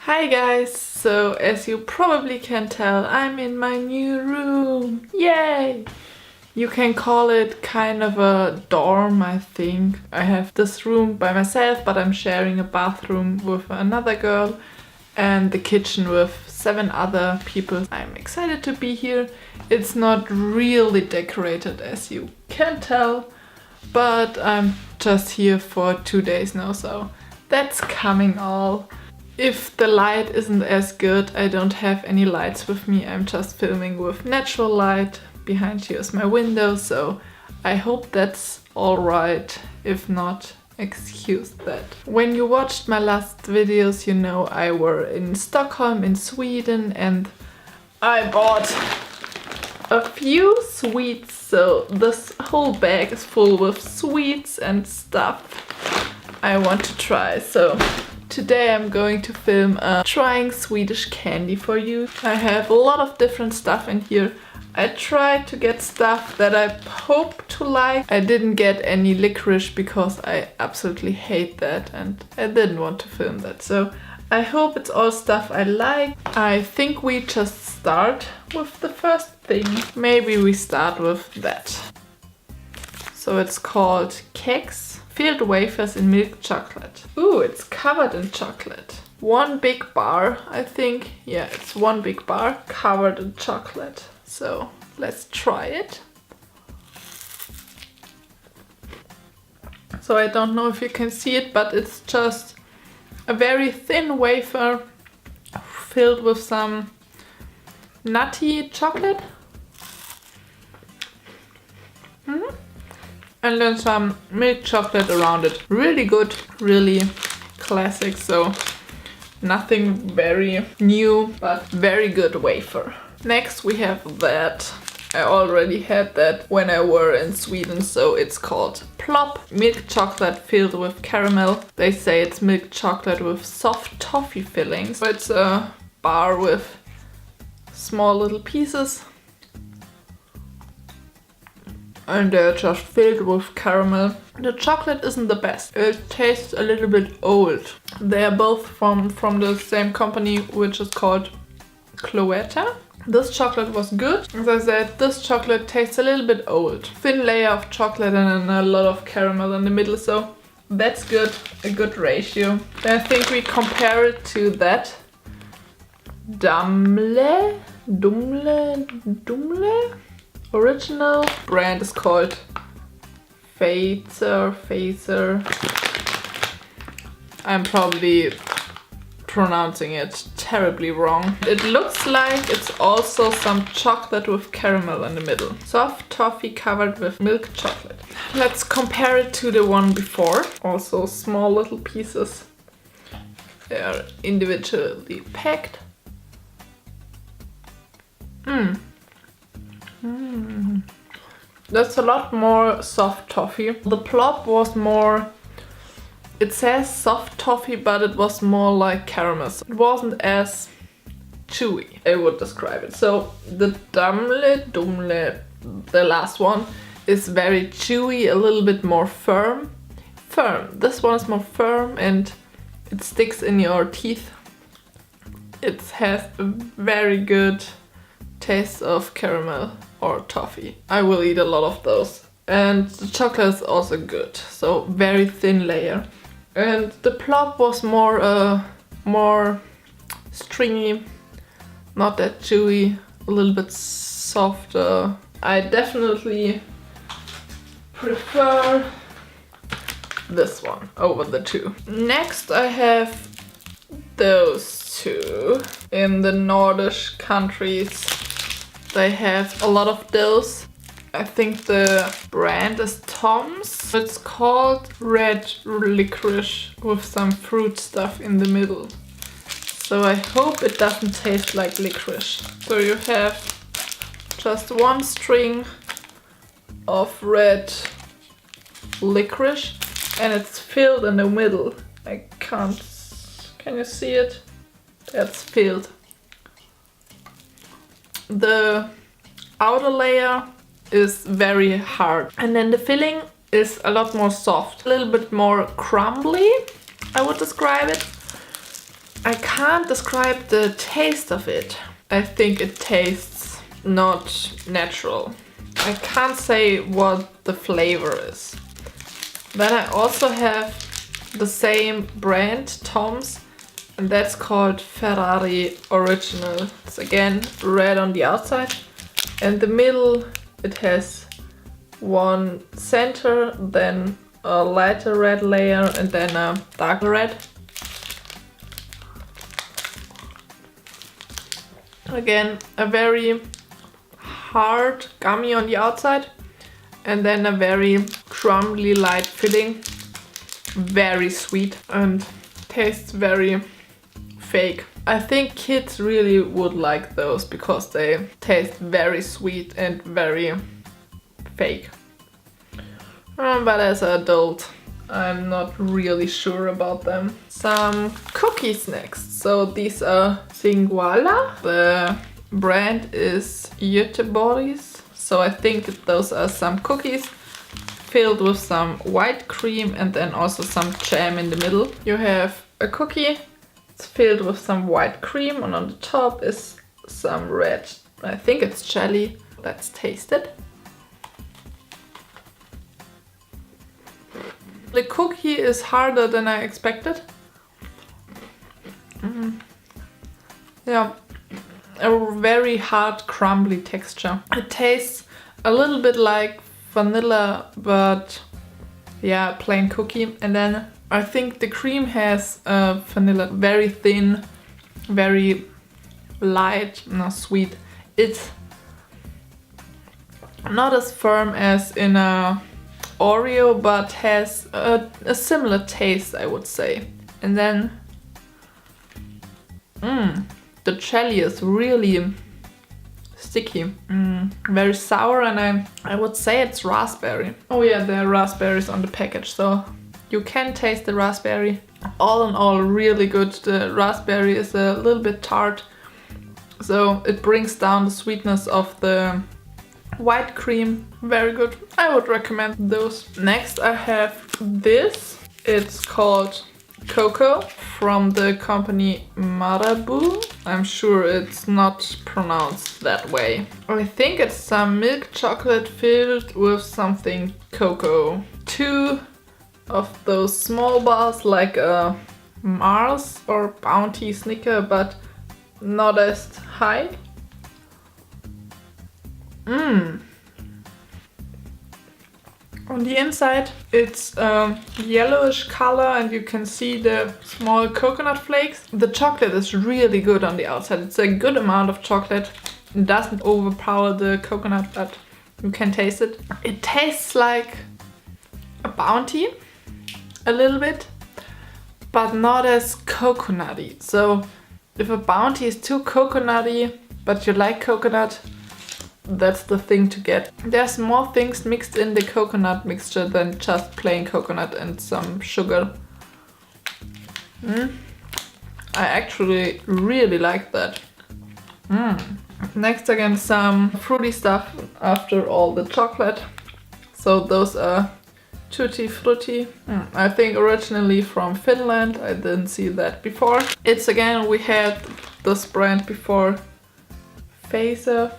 Hi guys! So as you probably can tell, I'm in my new room. Yay! You can call it kind of a dorm, I think. I have this room by myself, but I'm sharing a bathroom with another girl and the kitchen with 7 other people. I'm excited to be here. It's not really decorated as you can tell, but I'm just here for 2 days now, so that's coming all. If the light isn't as good, I don't have any lights with me. I'm just filming with natural light. Behind here is my window, so I hope that's alright. If not, excuse that. When you watched my last videos, you know I were in Stockholm in Sweden and I bought a few sweets. So this whole bag is full with sweets and stuff I want to try. So today I'm going to film a trying Swedish candy for you. I have a lot of different stuff in here. I tried to get stuff that I hope to like. I didn't get any licorice because I absolutely hate that and I didn't want to film that. So I hope it's all stuff I like. I think we just start with the first thing. Maybe we start with that. So it's called Kex. Filled wafers in milk chocolate. Ooh, it's covered in chocolate. One big bar, I think. Yeah, it's one big bar covered in chocolate. So let's try it. So I don't know if you can see it, but it's just a very thin wafer filled with some nutty chocolate. And then some milk chocolate around it. Really good, really classic, so nothing very new, but very good wafer. Next we have that. I already had that when I were in Sweden, so it's called Plop. Milk chocolate filled with caramel. They say it's milk chocolate with soft toffee fillings. So it's a bar with small little pieces. And they're just filled with caramel. The chocolate isn't the best. It tastes a little bit old. They are both from the same company, which is called Cloetta. This chocolate was good. As I said, this chocolate tastes a little bit old. Thin layer of chocolate and a lot of caramel in the middle, so that's good, a good ratio. Then I think we compare it to that Dumle. Original brand is called Fazer. I'm probably pronouncing it terribly wrong. It looks like it's also some chocolate with caramel in the middle. Soft toffee covered with milk chocolate. Let's compare it to the one before. Also small little pieces. They are individually packed. That's a lot more soft toffee. The Plop was more, it says soft toffee, but it was more like caramel. It wasn't as chewy, I would describe it. So the Dumle, the last one, is very chewy, a little bit more firm. This one is more firm and it sticks in your teeth. It has a very good taste of caramel or toffee. I will eat a lot of those. And the chocolate is also good. So very thin layer. And the Plop was more stringy, not that chewy, a little bit softer. I definitely prefer this one over the two. Next I have those two. In the Nordic countries they have a lot of those. I think the brand is Tom's. It's called red licorice with some fruit stuff in the middle. So I hope it doesn't taste like licorice. So you have just one string of red licorice and it's filled in the middle. Can you see it? That's filled. The outer layer is very hard and then the filling is a lot more soft, a little bit more crumbly, I would describe it. I can't describe the taste of it. I think it tastes not natural. I can't say what the flavor is. Then I also have the same brand, Tom's, and that's called Ferrari Original. It's again red on the outside. In the middle it has one center, then a lighter red layer, and then a darker red. Again, a very hard gummy on the outside, and then a very crumbly light filling. Very sweet and tastes very fake. I think kids really would like those because they taste very sweet and very fake. But as an adult, I'm not really sure about them. Some cookies next. So these are Singuala. The brand is Göteborgs. So I think those are some cookies filled with some white cream and then also some jam in the middle. You have a cookie, it's filled with some white cream, and on the top is some red, I think it's jelly. Let's taste it. The cookie is harder than I expected. Yeah, a very hard crumbly texture. It tastes a little bit like vanilla, but yeah, plain cookie. And then I think the cream has vanilla, very thin, very light, not sweet. It's not as firm as in a Oreo, but has a similar taste, I would say. And then the jelly is really sticky, very sour, and I would say it's raspberry. Oh yeah, there are raspberries on the package, so you can taste the raspberry. All in all, really good. The raspberry is a little bit tart, so it brings down the sweetness of the white cream. Very good. I would recommend those. Next I have this. It's called Cocoa from the company Marabou. I'm sure it's not pronounced that way. I think it's some milk chocolate filled with something cocoa. 2 of those small bars, like a Mars or Bounty Snicker, but not as high. On the inside it's yellowish color, and you can see the small coconut flakes. The chocolate is really good on the outside. It's a good amount of chocolate. It doesn't overpower the coconut, but you can taste it. It tastes like a Bounty a little bit, but not as coconutty. So if a Bounty is too coconutty, but you like coconut, that's the thing to get. There's more things mixed in the coconut mixture than just plain coconut and some sugar. I actually really like that. Next again, some fruity stuff after all the chocolate. So those are Tutti Frutti. I think originally from Finland. I didn't see that before. It's again, we had this brand before. Fazer,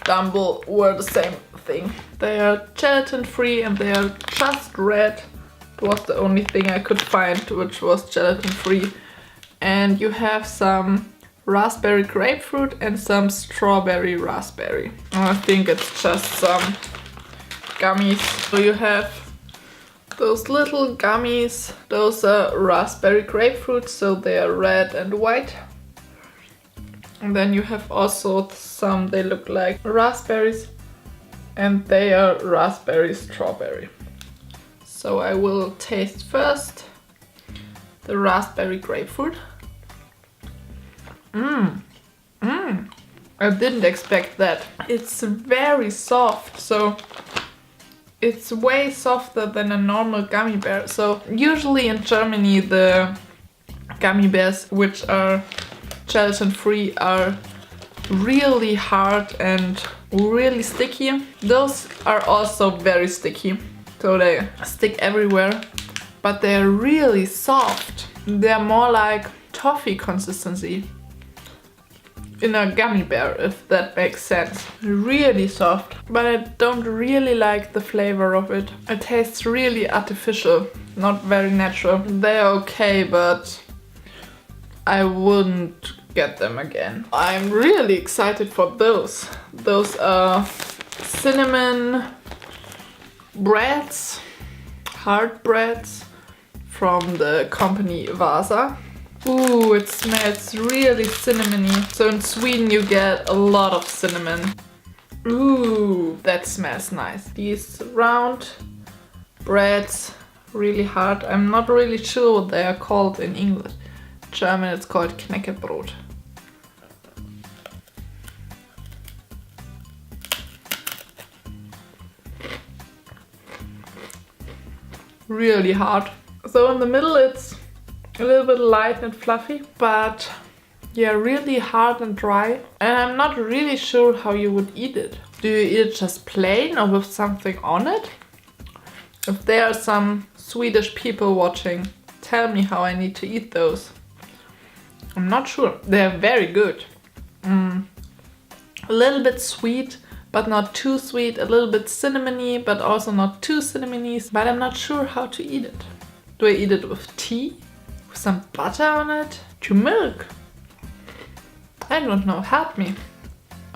Dumble were the same thing. They are gelatin free and they are just red. It was the only thing I could find which was gelatin free. And you have some raspberry grapefruit and some strawberry raspberry. I think it's just some gummies. So you have those little gummies. Those are raspberry grapefruit, so they are red and white. And then you have also some, they look like raspberries, and they are raspberry strawberry. So I will taste first the raspberry grapefruit. I didn't expect that. It's very soft, so it's way softer than a normal gummy bear. So usually in Germany the gummy bears which are gelatin free are really hard and really sticky. Those are also very sticky, so they stick everywhere, but they're really soft. They're more like toffee consistency in a gummy bear, if that makes sense. Really soft, but I don't really like the flavor of it. It tastes really artificial, not very natural. They're okay, but I wouldn't get them again. I'm really excited for those. Those are cinnamon breads, hard breads from the company Vasa. Ooh, it smells really cinnamony. So in Sweden you get a lot of cinnamon. Ooh, that smells nice. These round breads, really hard. I'm not really sure what they are called in English. German it's called Knäckebrot. Really hard. So in the middle it's a little bit light and fluffy, but yeah, really hard and dry. And I'm not really sure how you would eat it. Do you eat it just plain or with something on it? If there are some Swedish people watching, tell me how I need to eat those. I'm not sure. They're very good. A little bit sweet, but not too sweet. A little bit cinnamony, but also not too cinnamony. But I'm not sure how to eat it. Do I eat it with tea? With some butter on it? To milk? I don't know. Help me.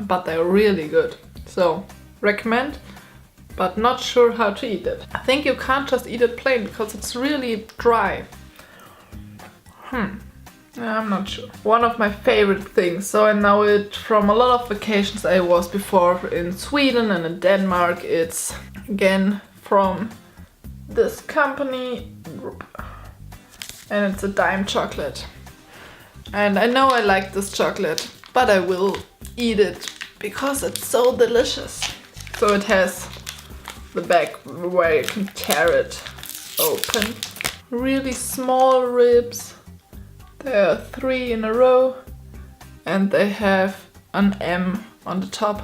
But they're really good. So, recommend, but not sure how to eat it. I think you can't just eat it plain because it's really dry. I'm not sure. One of my favorite things, so I know it from a lot of vacations I was before in Sweden and in Denmark. It's again from this company and it's a dime chocolate. And I know I like this chocolate, but I will eat it because it's so delicious. So it has the back where you can tear it open. Really small ribs. There are 3 in a row and they have an M on the top.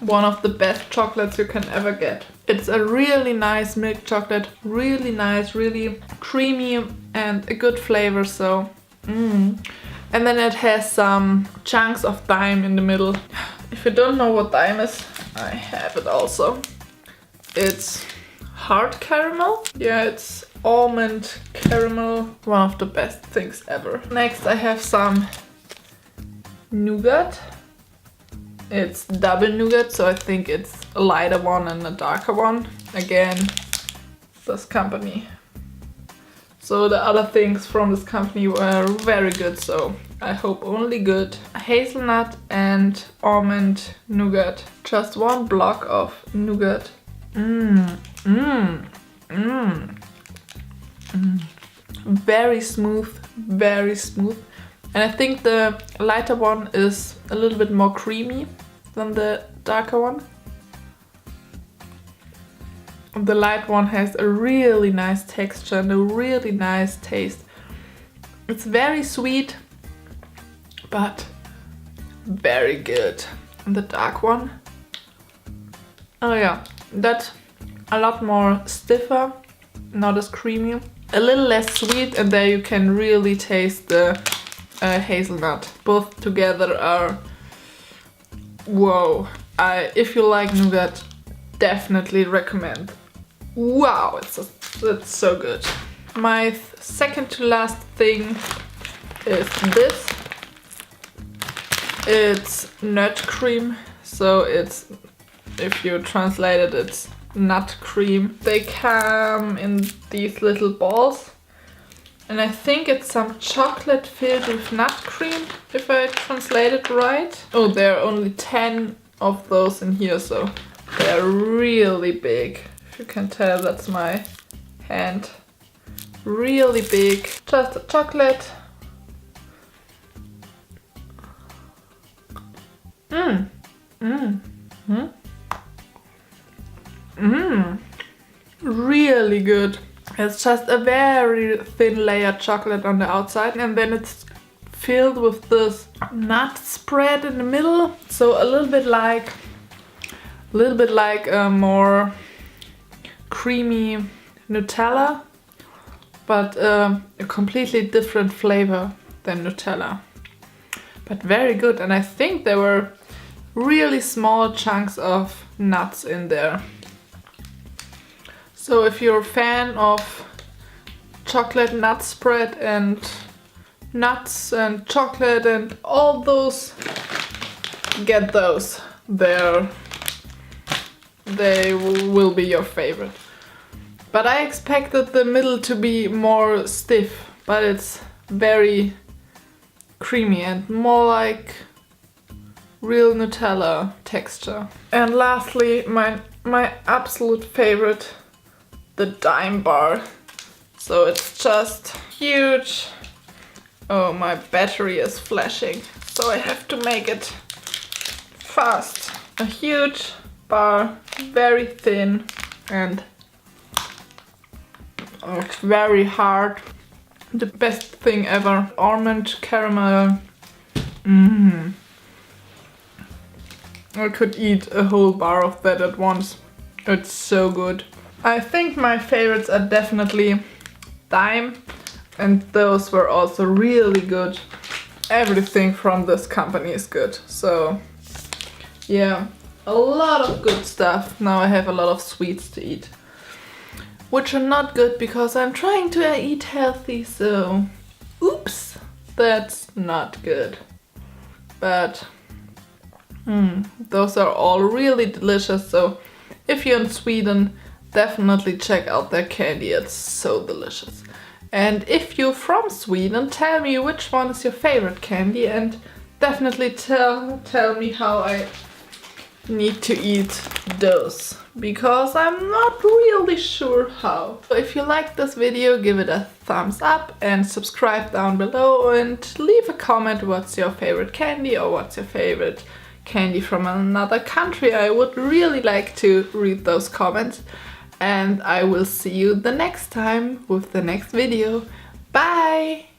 One of the best chocolates you can ever get. It's a really nice milk chocolate, really nice, really creamy and a good flavor, so And then it has some chunks of dime in the middle. If you don't know what dime is, I have it also. It's hard caramel. Yeah, it's almond caramel. One of the best things ever. Next I have some nougat. It's double nougat, so I think it's a lighter one and a darker one. Again, this company. So the other things from this company were very good, so I hope only good. Hazelnut and almond nougat. Just one block of nougat. Very smooth, very smooth. And I think the lighter one is a little bit more creamy than the darker one. The light one has a really nice texture and a really nice taste. It's very sweet, but very good. And the dark one, oh yeah, that's a lot more stiffer, not as creamy. A little less sweet, and there you can really taste the hazelnut. Both together are whoa. If you like nougat, definitely recommend. Wow, it's so good. My second to last thing is this. It's nut cream, so it's, if you translate it, it's nut cream. They come in these little balls. And I think it's some chocolate filled with nut cream, if I translate it right. Oh, there are only 10 of those in here, so they're really big. If you can tell, that's my hand. Really big. Just a chocolate. Really good. It's just a very thin layered chocolate on the outside, and then it's filled with this nut spread in the middle. So a little bit like A little bit like a more creamy Nutella, but a completely different flavor than Nutella. But very good, and I think there were really small chunks of nuts in there. So if you're a fan of chocolate nut spread and nuts and chocolate and all those, get those. They will be your favorite. But I expected the middle to be more stiff, but it's very creamy and more like real Nutella texture. And lastly, my absolute favorite, the dime bar. So it's just huge. Oh, my battery is flashing, so I have to make it fast. A huge bar, very thin, and it's very hard. The best thing ever. Almond caramel. I could eat a whole bar of that at once. It's so good. I think my favorites are definitely dime, and those were also really good. Everything from this company is good. So yeah, a lot of good stuff. Now I have a lot of sweets to eat, which are not good because I'm trying to eat healthy, so oops, that's not good. But those are all really delicious, so if you're in Sweden, definitely check out their candy, it's so delicious. And if you're from Sweden, tell me which one is your favorite candy, and definitely tell me how I need to eat those, because I'm not really sure how. So if you liked this video, give it a thumbs up and subscribe down below, and leave a comment what's your favorite candy or what's your favorite candy from another country. I would really like to read those comments, and I will see you the next time with the next video. Bye!